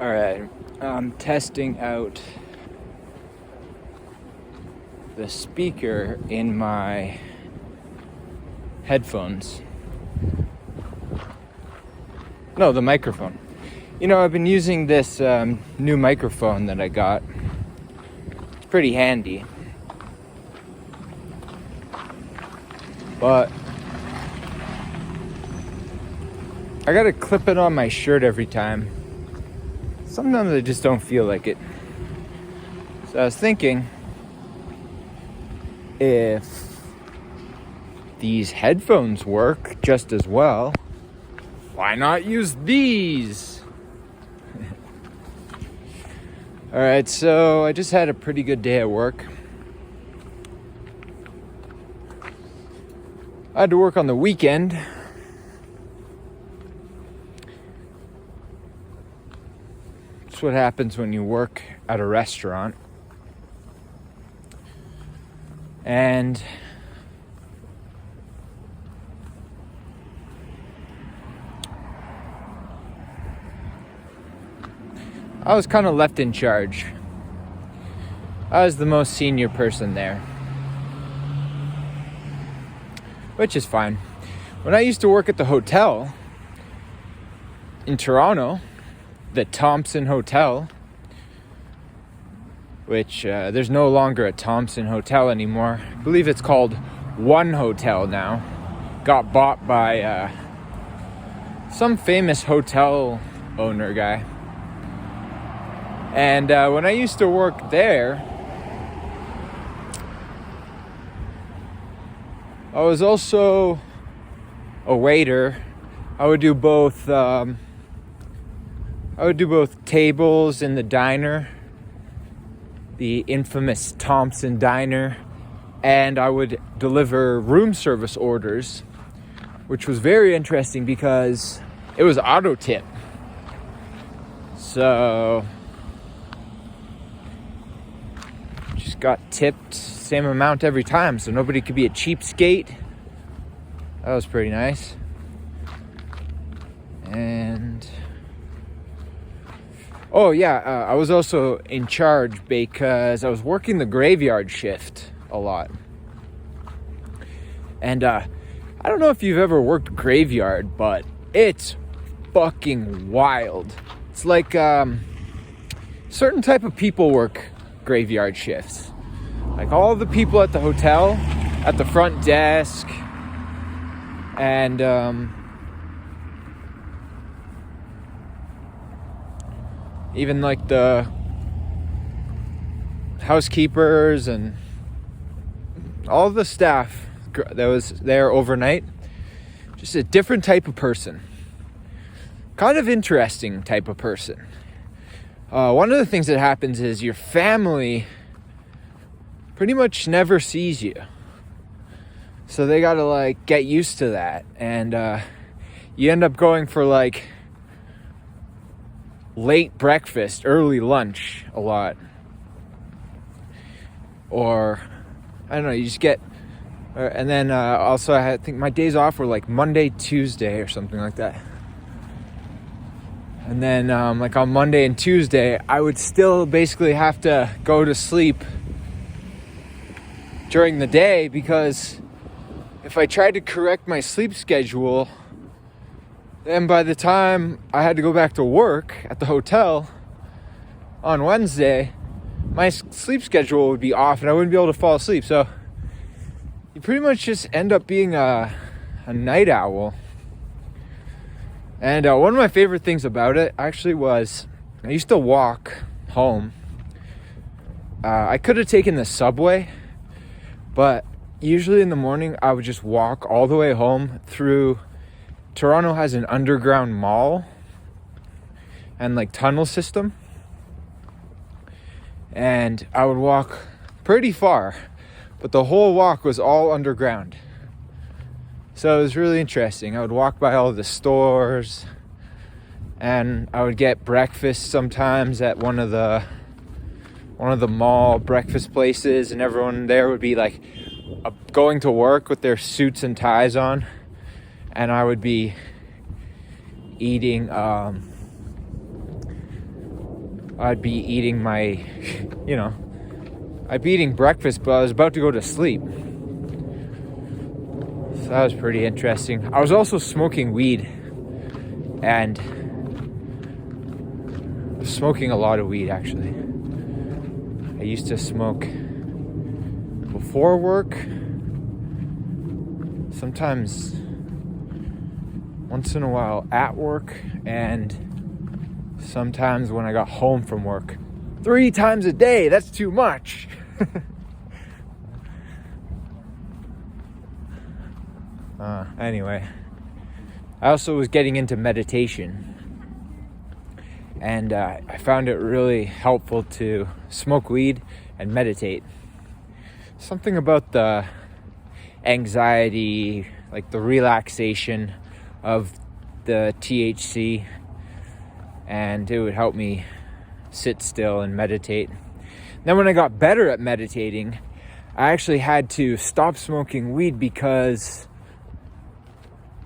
All right, I'm testing out the speaker in my headphones. No, the microphone. You know, I've been using this new microphone that I got. It's pretty handy. But I gotta clip it on my shirt every time. Sometimes I just don't feel like it. So I was thinking, if these headphones work just as well, why not use these? Alright, so I just had a pretty good day at work. I had to work on the weekend. That's what happens when you work at a restaurant. And I was kind of left in charge. I was the most senior person there, which is fine. When I used to work at the hotel in Toronto, the Thompson Hotel, which there's no longer a Thompson Hotel anymore. I believe it's called One Hotel now. Got bought by some famous hotel owner guy. And when I used to work there, I was also a waiter. I would do both tables in the diner, the infamous Thompson Diner, and I would deliver room service orders, which was very interesting because it was auto tip. So just got tipped same amount every time, so nobody could be a cheapskate. That was pretty nice. And oh yeah, I was also in charge because I was working the graveyard shift a lot. And I don't know if you've ever worked graveyard, but it's fucking wild. It's like certain type of people work graveyard shifts. Like all the people at the hotel, at the front desk, and even like the housekeepers and all of the staff that was there overnight. Just a different type of person. Kind of interesting type of person. One of the things that happens is your family pretty much never sees you. So they gotta like get used to that. And you end up going for like late breakfast, early lunch a lot. Or, I don't know, you just get... and then also I think my days off were like Monday, Tuesday or something like that. And then like on Monday and Tuesday, I would still basically have to go to sleep during the day because if I tried to correct my sleep schedule, then by the time I had to go back to work at the hotel on Wednesday, my sleep schedule would be off and I wouldn't be able to fall asleep. So you pretty much just end up being a night owl. And one of my favorite things about it actually was I used to walk home. I could have taken the subway, but usually in the morning I would just walk all the way home through... Toronto has an underground mall and like tunnel system. And I would walk pretty far, but the whole walk was all underground. So it was really interesting. I would walk by all the stores and I would get breakfast sometimes at one of the mall breakfast places, and everyone there would be like going to work with their suits and ties on. And I would be eating I'd be eating my, I'd be eating breakfast, but I was about to go to sleep. So that was pretty interesting. I was also smoking weed, and smoking a lot of weed, actually. I used to smoke before work, sometimes once in a while at work, and sometimes when I got home from work. 3 times a day, that's too much. Anyway, I also was getting into meditation, and I found it really helpful to smoke weed and meditate. Something about the anxiety, like the relaxation of the THC, and it would help me sit still and meditate. Then when I got better at meditating, I actually had to stop smoking weed because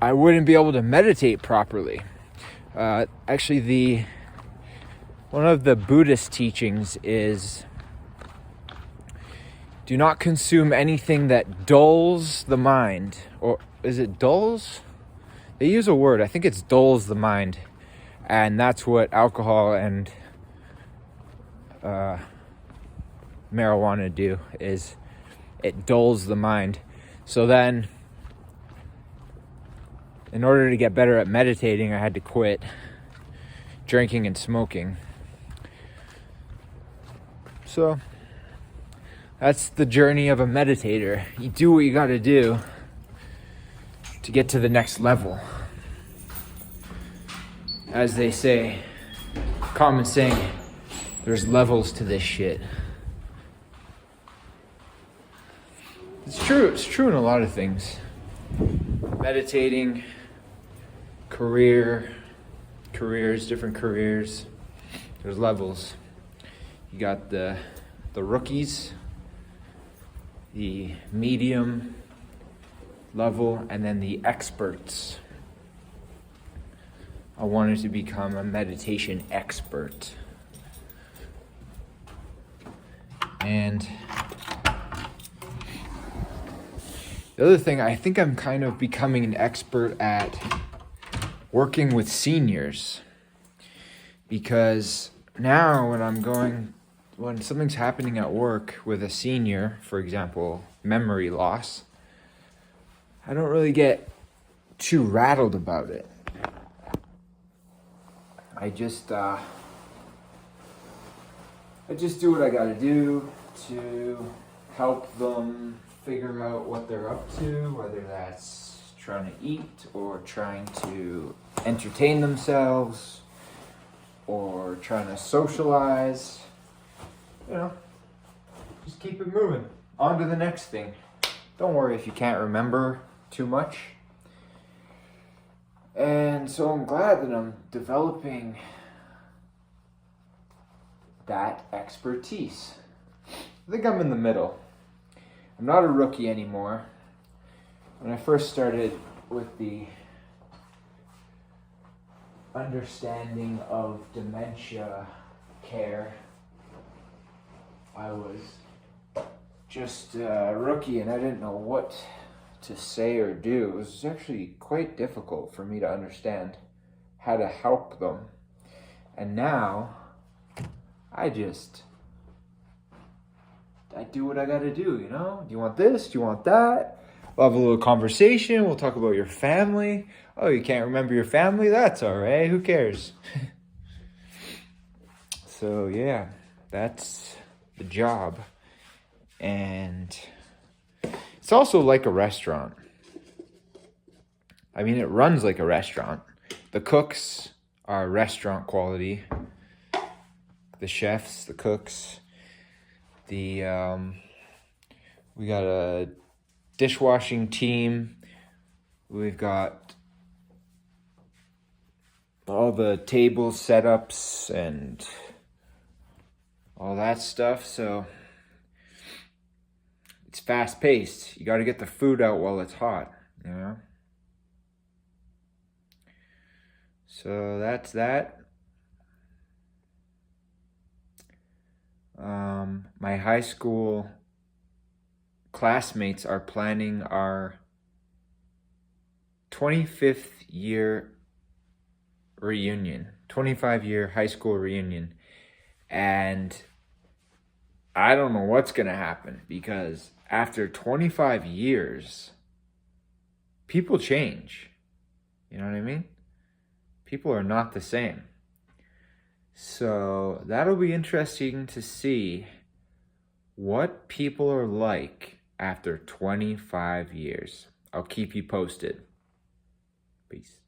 I wouldn't be able to meditate properly. Actually, one of the Buddhist teachings is do not consume anything that dulls the mind. Or is it dulls? They use a word. I think it's dulls the mind. And that's what alcohol and marijuana do, is it dulls the mind. So then, in order to get better at meditating, I had to quit drinking and smoking. So that's the journey of a meditator. You do what you gotta do to get to the next level. As they say, common saying, there's levels to this shit. It's true in a lot of things. Meditating, careers, different careers. There's levels. You got the rookies, the medium level, and then the experts. I wanted to become a meditation expert. And the other thing, I think I'm kind of becoming an expert at working with seniors. Because now when something's happening at work with a senior, for example, memory loss, I don't really get too rattled about it. I just do what I gotta do to help them figure out what they're up to, whether that's trying to eat or trying to entertain themselves or trying to socialize. Just keep it moving. On to the next thing. Don't worry if you can't remember too much. And so I'm glad that I'm developing that expertise. I think I'm in the middle. I'm not a rookie anymore. When I first started with the understanding of dementia care, I was just a rookie and I didn't know what to say or do. It was actually quite difficult for me to understand how to help them. And now I do what I gotta do, Do you want this? Do you want that? We'll have a little conversation. We'll talk about your family. Oh, you can't remember your family? That's all right. Who cares? So yeah, that's the job. And it's also like a restaurant. I mean, it runs like a restaurant. The cooks are restaurant quality. The chefs, the cooks. We got a dishwashing team. We've got all the table setups and all that stuff. So it's fast paced. You got to get the food out while it's hot, So that's that. My high school classmates are planning our 25th year reunion, 25-year high school reunion. And I don't know what's going to happen, because after 25 years, people change. You know what I mean? People are not the same. So that'll be interesting to see what people are like after 25 years. I'll keep you posted. Peace.